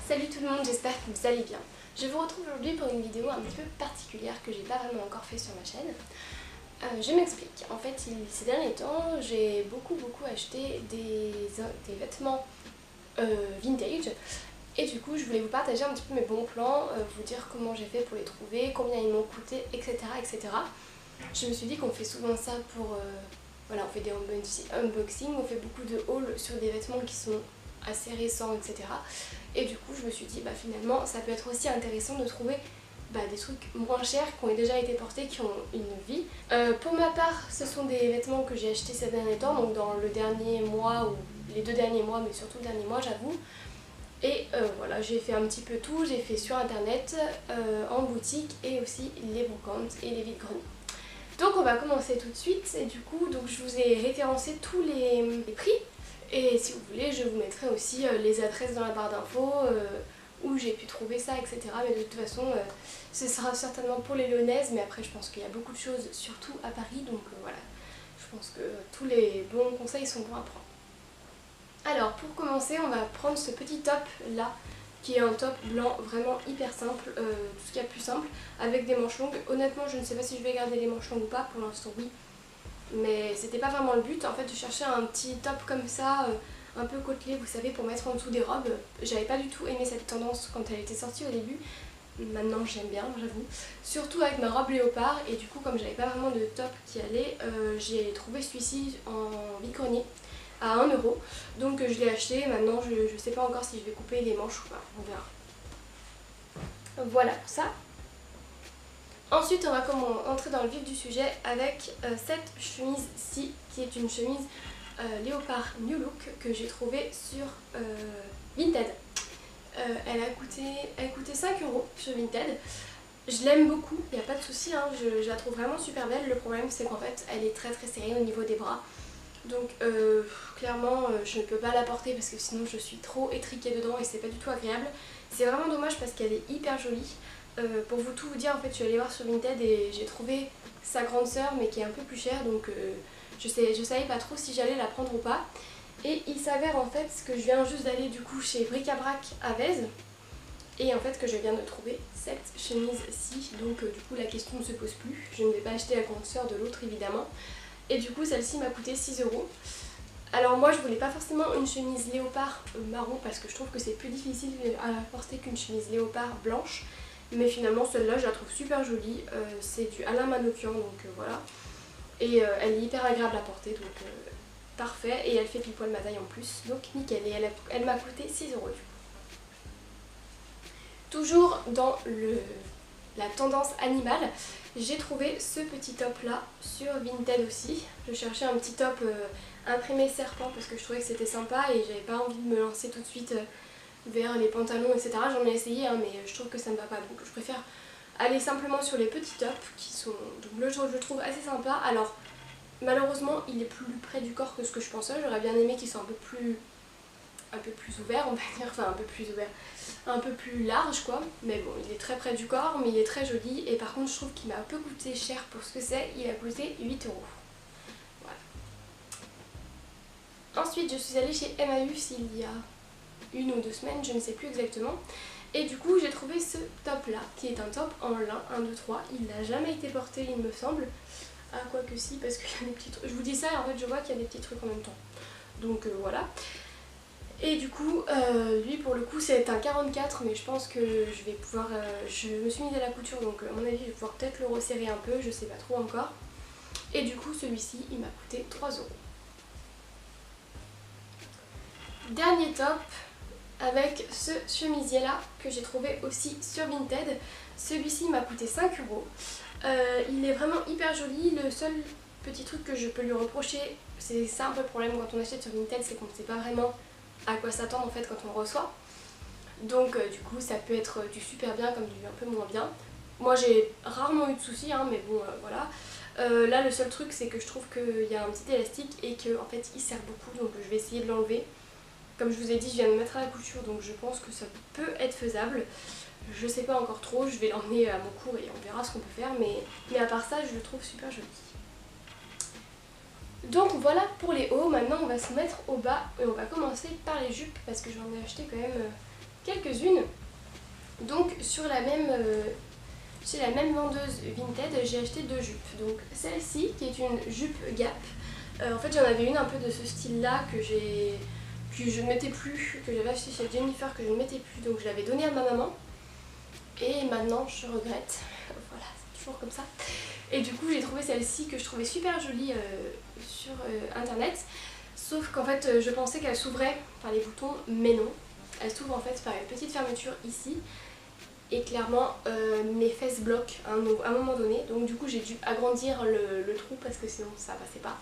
Salut tout le monde, j'espère que vous allez bien. Je vous retrouve aujourd'hui pour une vidéo un petit peu particulière que j'ai pas vraiment encore fait sur ma chaîne. Je m'explique. En fait, ces derniers temps, j'ai beaucoup acheté des vêtements vintage. Et du coup, je voulais vous partager un petit peu mes bons plans, vous dire comment j'ai fait pour les trouver, combien ils m'ont coûté, etc., etc. Je me suis dit qu'on fait souvent ça pour... voilà, on fait des unboxings, on fait beaucoup de hauls sur des vêtements qui sont assez récents, etc. Et du coup, je me suis dit, finalement, ça peut être aussi intéressant de trouver des trucs moins chers, qui ont déjà été portés, qui ont une vie. Pour ma part, ce sont des vêtements que j'ai achetés ces derniers temps, donc dans le dernier mois, ou les 2 derniers mois, mais surtout le dernier mois, j'avoue. Et voilà, j'ai fait un petit peu tout, j'ai fait sur internet, en boutique, et aussi les brocantes et les vides-greniers. Donc on va commencer tout de suite, et du coup, je vous ai référencé tous les prix. Et si vous voulez, je vous mettrai aussi les adresses dans la barre d'infos, où j'ai pu trouver ça, etc. Mais de toute façon, ce sera certainement pour les Lyonnaises, mais après je pense qu'il y a beaucoup de choses, surtout à Paris, donc voilà. Je pense que tous les bons conseils sont bons à prendre. Alors pour commencer, on va prendre ce petit top là, qui est un top blanc vraiment hyper simple, tout ce qu'il y a de plus simple, avec des manches longues. Honnêtement, je ne sais pas si je vais garder les manches longues ou pas, pour l'instant oui. Mais c'était pas vraiment le but. En fait, je cherchais un petit top comme ça, un peu côtelé, vous savez, pour mettre en dessous des robes. J'avais pas du tout aimé cette tendance quand elle était sortie au début. Maintenant j'aime bien, j'avoue. Surtout avec ma robe léopard. Et du coup, comme j'avais pas vraiment de top qui allait, j'ai trouvé celui-ci en vide-grenier à 1 €. Donc je l'ai acheté. Maintenant je sais pas encore si je vais couper les manches ou pas, on verra. Voilà pour ça. Ensuite on va entrer dans le vif du sujet avec cette chemise-ci, qui est une chemise léopard New Look que j'ai trouvée sur Vinted. Elle coûtait 5 € sur Vinted. Je l'aime beaucoup, il n'y a pas de souci, hein, je la trouve vraiment super belle. Le problème c'est qu'en fait elle est très serrée au niveau des bras. Donc clairement je ne peux pas la porter parce que sinon je suis trop étriquée dedans et c'est pas du tout agréable. C'est vraiment dommage parce qu'elle est hyper jolie. Pour tout vous dire, en fait je suis allée voir sur Vinted et j'ai trouvé sa grande sœur mais qui est un peu plus chère, donc je savais pas trop si j'allais la prendre ou pas. Et il s'avère en fait que je viens juste d'aller du coup chez Bric-à-Brac à Vèze et en fait que je viens de trouver cette chemise-ci, donc du coup la question ne se pose plus. Je ne vais pas acheter la grande sœur de l'autre évidemment. Et du coup celle-ci m'a coûté 6 €. Alors moi je voulais pas forcément une chemise léopard marron parce que je trouve que c'est plus difficile à porter qu'une chemise léopard blanche. Mais finalement celle-là je la trouve super jolie, c'est du Alain Manoukian, donc voilà. Et elle est hyper agréable à porter, donc parfait. Et elle fait pile poil ma taille en plus, donc nickel. Et elle m'a coûté 6 € du coup. Toujours dans la tendance animale, j'ai trouvé ce petit top là sur Vinted aussi. Je cherchais un petit top imprimé serpent parce que je trouvais que c'était sympa et j'avais pas envie de me lancer tout de suite vers les pantalons, etc. J'en ai essayé mais je trouve que ça ne va pas, donc je préfère aller simplement sur les petits tops qui sont, donc là je le trouve assez sympa. Alors malheureusement il est plus près du corps que ce que je pensais, j'aurais bien aimé qu'il soit un peu plus ouvert, on va dire, enfin un peu plus large quoi, mais bon il est très près du corps mais il est très joli. Et par contre je trouve qu'il m'a un peu coûté cher pour ce que c'est, il a coûté 8 €. Voilà. Ensuite je suis allée chez Emmaüs il y a 1 ou 2 semaines, je ne sais plus exactement, et du coup j'ai trouvé ce top là qui est un top en lin 1, 2, 3, il n'a jamais été porté il me semble, ah quoi que si parce qu'il y a des petits trucs, je vous dis ça et en fait je vois qu'il y a des petits trucs en même temps, donc voilà. Et du coup, lui pour le coup c'est un 44, mais je pense que je vais pouvoir, je me suis mise à la couture donc à mon avis je vais pouvoir peut-être le resserrer un peu, je sais pas trop encore. Et du coup celui-ci il m'a coûté 3 €. Dernier top avec ce chemisier là que j'ai trouvé aussi sur Vinted. Celui-ci m'a coûté 5 €. Il est vraiment hyper joli. Le seul petit truc que je peux lui reprocher, c'est ça un peu le problème quand on achète sur Vinted, c'est qu'on ne sait pas vraiment à quoi s'attendre en fait quand on le reçoit. Donc du coup ça peut être du super bien comme du un peu moins bien. Moi j'ai rarement eu de soucis mais bon voilà. Là le seul truc c'est que je trouve qu'il y a un petit élastique et que en fait il serre beaucoup, donc je vais essayer de l'enlever. Comme je vous ai dit, je viens de me mettre à la couture donc je pense que ça peut être faisable. Je sais pas encore trop, je vais l'emmener à mon cours et on verra ce qu'on peut faire, mais à part ça je le trouve super joli. Donc voilà pour les hauts. Maintenant on va se mettre au bas et on va commencer par les jupes parce que j'en ai acheté quand même quelques-unes. Donc chez la même vendeuse Vinted, j'ai acheté 2 jupes. Donc celle-ci qui est une jupe Gap. En fait j'en avais une un peu de ce style là que je ne mettais plus, que j'avais acheté chez Jennifer, que je ne mettais plus, donc je l'avais donnée à ma maman. Et maintenant je regrette, voilà, c'est toujours comme ça. Et du coup j'ai trouvé celle-ci que je trouvais super jolie sur internet. Sauf qu'en fait je pensais qu'elle s'ouvrait par les boutons, mais non. Elle s'ouvre en fait par une petite fermeture ici. Et clairement mes fesses bloquent à un moment donné. Donc du coup j'ai dû agrandir le trou parce que sinon ça passait pas.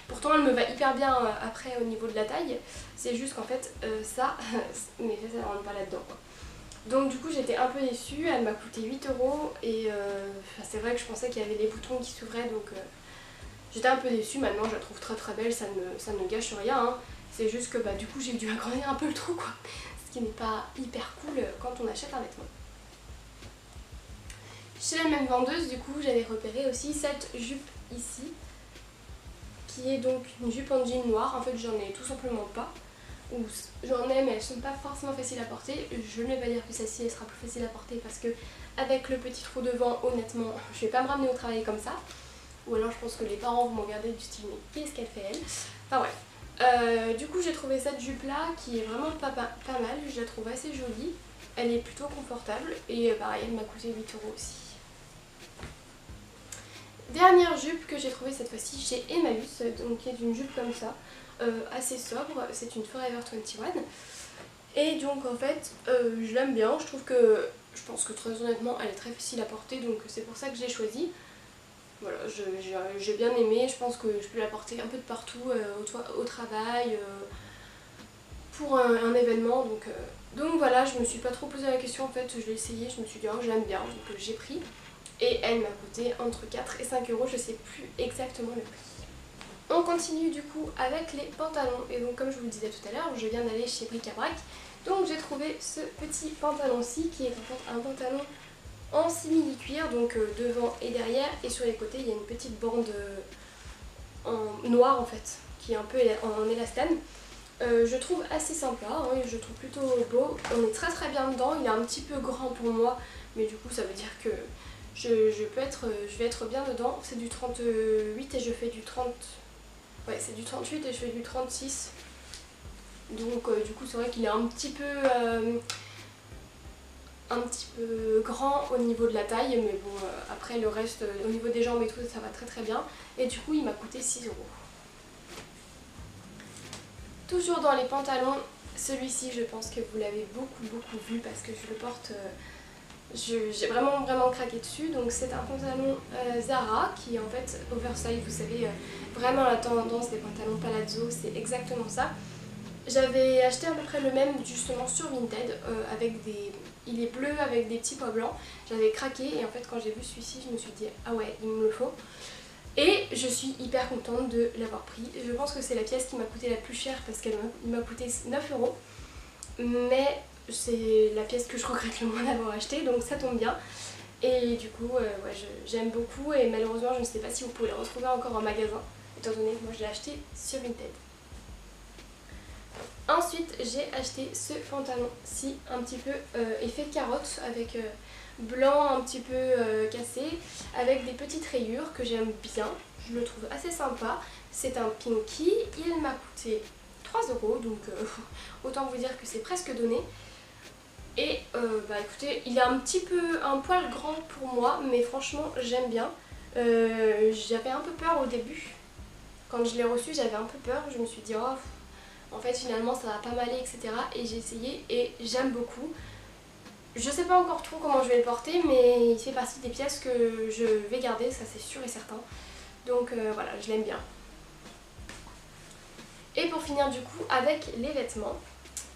Pourtant elle me va hyper bien après au niveau de la taille. C'est juste qu'en fait ça, mes fesses elles rentrent pas là-dedans quoi. Donc du coup j'étais un peu déçue, elle m'a coûté 8 € et c'est vrai que je pensais qu'il y avait les boutons qui s'ouvraient donc j'étais un peu déçue. Maintenant je la trouve très très belle, ça ne gâche rien hein. C'est juste que bah, du coup j'ai dû agrandir un peu le trou quoi, ce qui n'est pas hyper cool quand on achète un vêtement. Chez la même vendeuse du coup j'avais repéré aussi cette jupe ici qui est donc une jupe en jean noir. En fait j'en ai tout simplement pas, ou j'en ai mais elles sont pas forcément faciles à porter. Je ne vais pas dire que celle-ci elle sera plus facile à porter parce que avec le petit trou devant honnêtement je vais pas me ramener au travail comme ça, ou alors je pense que les parents vont me regarder du style mais qu'est-ce qu'elle fait elle. Enfin bref, du coup j'ai trouvé cette jupe là qui est vraiment pas mal, je la trouve assez jolie, elle est plutôt confortable et pareil elle m'a coûté 8 € aussi. Dernière jupe que j'ai trouvée cette fois-ci chez Emmaüs, donc qui est une jupe comme ça, assez sobre, c'est une Forever 21. Et donc en fait je l'aime bien, je pense que très honnêtement elle est très facile à porter, donc c'est pour ça que je l'ai choisie. Voilà, j'ai bien aimé, je pense que je peux la porter un peu de partout, au travail, pour un événement, donc voilà, je me suis pas trop posé la question en fait, je l'ai essayé, je me suis dit oh j'aime bien, donc j'ai pris. Et elle m'a coûté entre 4 et 5 €, je sais plus exactement le prix. On continue du coup avec les pantalons. Et donc comme je vous le disais tout à l'heure, je viens d'aller chez Bric-à-Brac. Donc j'ai trouvé ce petit pantalon-ci qui est en fait un pantalon en simili-cuir, donc devant et derrière. Et sur les côtés il y a une petite bande en noir en fait, qui est un peu en élastane. Je trouve assez sympa, hein, je trouve plutôt beau. On est très très bien dedans, il est un petit peu grand pour moi, mais du coup ça veut dire que je vais être bien dedans. C'est du 38 et je fais du 30. Ouais, c'est du 38 et je fais du 36. Donc du coup c'est vrai qu'il est un petit peu grand au niveau de la taille, mais bon après le reste au niveau des jambes et tout ça va très très bien. Et du coup il m'a coûté 6 €. Toujours dans les pantalons, celui-ci je pense que vous l'avez beaucoup vu parce que je le porte. J'ai vraiment craqué dessus. Donc c'est un pantalon Zara qui est en fait oversize, vous savez, vraiment la tendance des pantalons palazzo, c'est exactement ça. J'avais acheté à peu près le même justement sur Vinted, il est bleu avec des petits pois blancs. J'avais craqué et en fait quand j'ai vu celui-ci je me suis dit ah ouais il me le faut. Et je suis hyper contente de l'avoir pris. Je pense que c'est la pièce qui m'a coûté la plus chère parce qu'elle m'a coûté 9 €. Mais c'est la pièce que je regrette le moins d'avoir acheté, donc ça tombe bien. Et du coup ouais, j'aime beaucoup et malheureusement je ne sais pas si vous pouvez le retrouver encore en magasin étant donné que moi je l'ai acheté sur Vinted. Ensuite j'ai acheté ce pantalon-ci un petit peu effet carotte avec blanc un petit peu cassé avec des petites rayures que j'aime bien, je le trouve assez sympa. C'est un pinky, il m'a coûté 3 €, donc autant vous dire que c'est presque donné. Et bah écoutez, il est un poil grand pour moi, mais franchement j'aime bien. J'avais un peu peur au début, quand je l'ai reçu j'avais un peu peur, je me suis dit oh en fait finalement ça va pas m'aller etc. Et j'ai essayé et j'aime beaucoup. Je sais pas encore trop comment je vais le porter, mais il fait partie des pièces que je vais garder, ça c'est sûr et certain. Donc voilà, je l'aime bien. Et pour finir du coup avec les vêtements,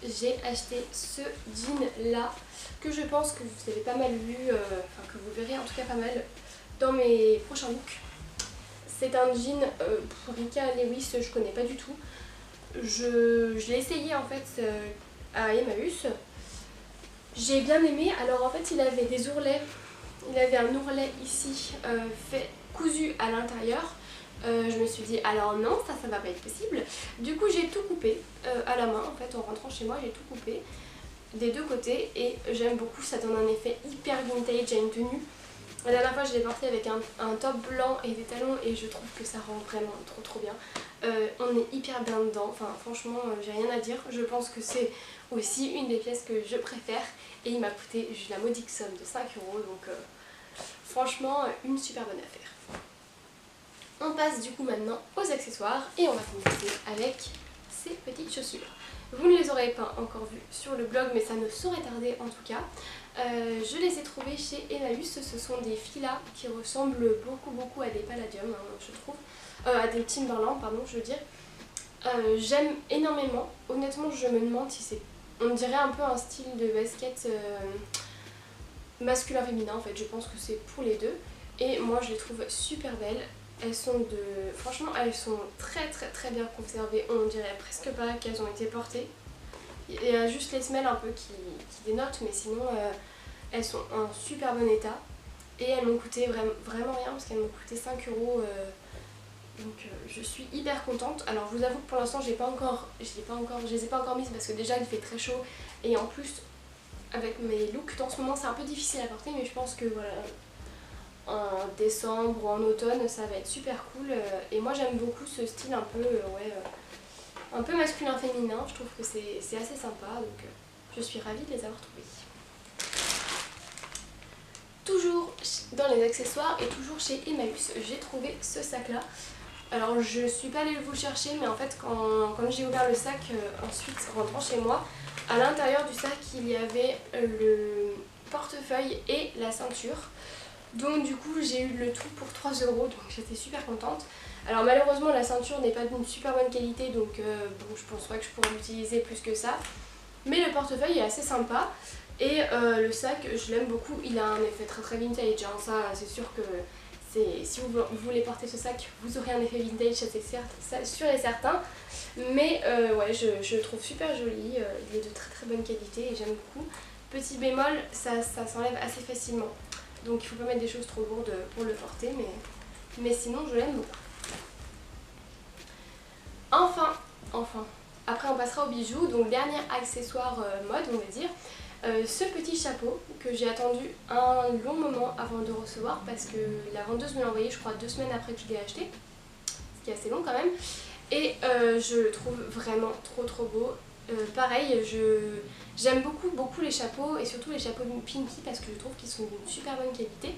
j'ai acheté ce jean là que je pense que vous avez pas mal vu, enfin que vous verrez en tout cas pas mal dans mes prochains looks. C'est un jean Rika Lewis, je connais pas du tout. Je l'ai essayé en fait à Emmaüs. J'ai bien aimé. Alors en fait il avait des ourlets, il avait un ourlet ici cousu à l'intérieur. Je me suis dit alors non, ça va pas être possible. Du coup j'ai tout coupé à la main en fait, en rentrant chez moi j'ai tout coupé. des deux côtés et j'aime beaucoup, ça donne un effet hyper vintage à une tenue. La dernière fois je l'ai porté avec un top blanc et des talons et je trouve que ça rend vraiment trop bien. On est hyper bien dedans, enfin franchement j'ai rien à dire. Je pense que c'est aussi une des pièces que je préfère et il m'a coûté la modique somme de 5 € donc franchement une super bonne affaire. On passe du coup maintenant aux accessoires et on va commencer avec ces petites chaussures. Vous ne les aurez pas encore vues sur le blog mais ça ne saurait tarder en tout cas. Je les ai trouvées chez Emmaüs, ce sont des filas qui ressemblent beaucoup à des palladium je trouve, à des Timberland pardon je veux dire. J'aime énormément, honnêtement je me demande si c'est, on dirait un peu un style de basket masculin-féminin en fait, je pense que c'est pour les deux et moi je les trouve super belles. Elles sont franchement elles sont très bien conservées, on dirait presque pas qu'elles ont été portées. Il y a juste les semelles un peu qui dénotent mais sinon elles sont en super bon état et elles m'ont coûté vraiment rien parce qu'elles m'ont coûté 5 €. Donc je suis hyper contente. Alors je vous avoue que pour l'instant je les ai pas encore mises parce que déjà il fait très chaud et en plus avec mes looks en ce moment c'est un peu difficile à porter mais je pense que voilà en décembre ou en automne ça va être super cool et moi j'aime beaucoup ce style un peu un peu masculin féminin, je trouve que c'est assez sympa donc je suis ravie de les avoir trouvés. Toujours dans les accessoires et toujours chez Emmaüs, j'ai trouvé ce sac là. Alors je suis pas allée vous le chercher mais en fait quand j'ai ouvert le sac ensuite rentrant chez moi, à l'intérieur du sac il y avait le portefeuille et la ceinture. Donc du coup j'ai eu le tout pour 3 € donc j'étais super contente. Alors malheureusement la ceinture n'est pas d'une super bonne qualité donc bon, je pense pas que je pourrais l'utiliser plus que ça. Mais le portefeuille est assez sympa et le sac je l'aime beaucoup, il a un effet très vintage hein. Ça c'est sûr que si vous voulez porter ce sac vous aurez un effet vintage, ça c'est sûr et certain. Mais ouais je le trouve super joli, il est de très bonne qualité et j'aime beaucoup. Petit bémol, ça s'enlève assez facilement. Donc il ne faut pas mettre des choses trop lourdes pour le porter, mais sinon je l'aime beaucoup. Enfin, après on passera aux bijoux, donc dernier accessoire mode on va dire. Ce petit chapeau que j'ai attendu un long moment avant de recevoir parce que la vendeuse me l'a envoyé je crois 2 semaines après que je l'ai acheté, ce qui est assez long quand même. Et je le trouve vraiment trop beau. Pareil, j'aime beaucoup les chapeaux et surtout les chapeaux Pinky parce que je trouve qu'ils sont d'une super bonne qualité.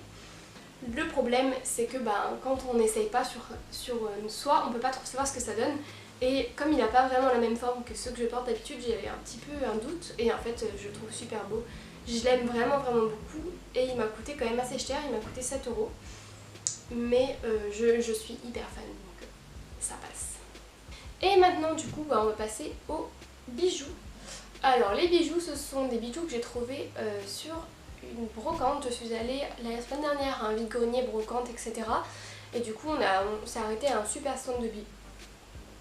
Le problème c'est que quand on n'essaye pas sur soi, on peut pas trop savoir ce que ça donne. Et comme il n'a pas vraiment la même forme que ceux que je porte d'habitude, j'avais un petit peu un doute et en fait je le trouve super beau. Je l'aime vraiment beaucoup et il m'a coûté quand même assez cher, il m'a coûté 7 €. Mais je suis hyper fan donc ça passe. Et maintenant du coup on va passer aux bijoux. Alors les bijoux ce sont des bijoux que j'ai trouvés sur une brocante. Je suis allée la semaine dernière à un vide-grenier brocante etc. Et du coup on s'est arrêté à un super stand de bijoux.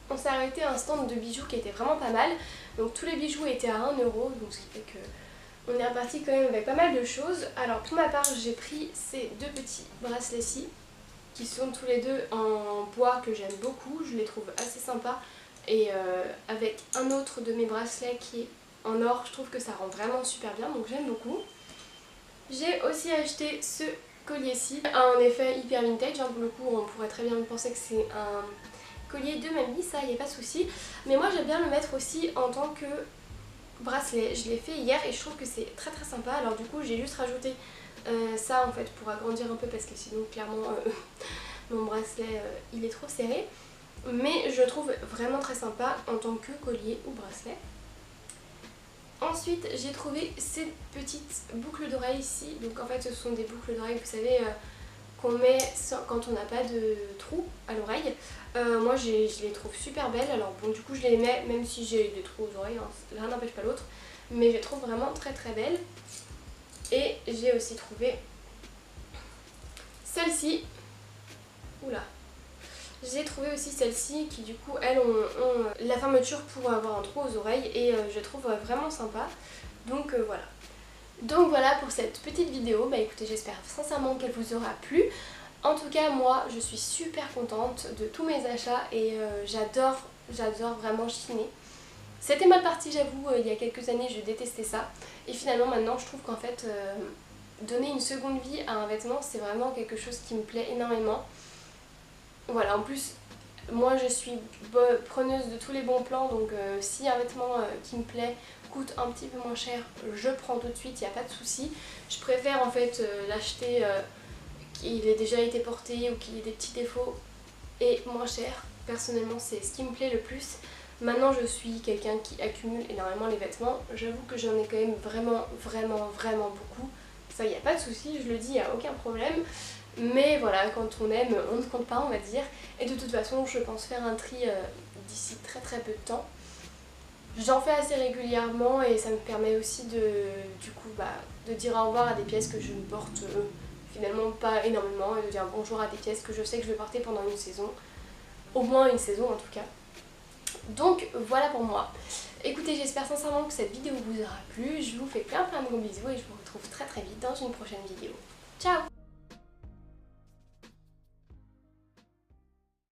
On s'est arrêté à un stand de bijoux qui était vraiment pas mal. Donc tous les bijoux étaient à 1 €, donc ce qui fait que on est reparti quand même avec pas mal de choses. Alors pour ma part j'ai pris ces deux petits bracelets-ci qui sont tous les deux en bois que j'aime beaucoup, je les trouve assez sympas. Et avec un autre de mes bracelets qui est en or, je trouve que ça rend vraiment super bien, donc j'aime beaucoup. J'ai aussi acheté ce collier-ci, un effet hyper vintage, hein, pour le coup on pourrait très bien penser que c'est un collier de mamie, ça y a pas de souci. Mais moi j'aime bien le mettre aussi en tant que bracelet, je l'ai fait hier et je trouve que c'est très sympa. Alors du coup j'ai juste rajouté ça en fait pour agrandir un peu parce que sinon clairement mon bracelet il est trop serré. Mais je le trouve vraiment très sympa en tant que collier ou bracelet. Ensuite j'ai trouvé ces petites boucles d'oreilles ici. Donc en fait ce sont des boucles d'oreilles, vous savez, qu'on met quand on n'a pas de trou à l'oreille. Moi je les trouve super belles. Alors bon du coup je les mets même si j'ai des trous aux oreilles, hein, l'un n'empêche pas l'autre. Mais je les trouve vraiment très belles. Et j'ai aussi trouvé celle-ci. Oula. J'ai trouvé aussi celle-ci qui du coup elles ont la fermeture pour avoir un trou aux oreilles et je trouve vraiment sympa. Donc voilà. Donc voilà pour cette petite vidéo. Bah écoutez, j'espère sincèrement qu'elle vous aura plu. En tout cas moi je suis super contente de tous mes achats et j'adore vraiment chiner. C'était mal parti, j'avoue, il y a quelques années je détestais ça. Et finalement maintenant je trouve qu'en fait donner une seconde vie à un vêtement c'est vraiment quelque chose qui me plaît énormément. Voilà, en plus moi je suis preneuse de tous les bons plans, donc si un vêtement qui me plaît coûte un petit peu moins cher, je prends tout de suite, il n'y a pas de souci. Je préfère en fait l'acheter qu'il ait déjà été porté ou qu'il ait des petits défauts et moins cher. Personnellement c'est ce qui me plaît le plus. Maintenant je suis quelqu'un qui accumule énormément les vêtements, j'avoue que j'en ai quand même vraiment beaucoup. Ça y a pas de souci, je le dis, il n'y a aucun problème. Mais voilà, quand on aime, on ne compte pas on va dire. Et de toute façon je pense faire un tri d'ici très peu de temps. J'en fais assez régulièrement et ça me permet aussi de dire au revoir à des pièces que je ne porte finalement pas énormément et de dire bonjour à des pièces que je sais que je vais porter pendant une saison. Au moins une saison en tout cas. Donc voilà pour moi. Écoutez, j'espère sincèrement que cette vidéo vous aura plu. Je vous fais plein de gros bisous et je vous retrouve très vite dans une prochaine vidéo. Ciao!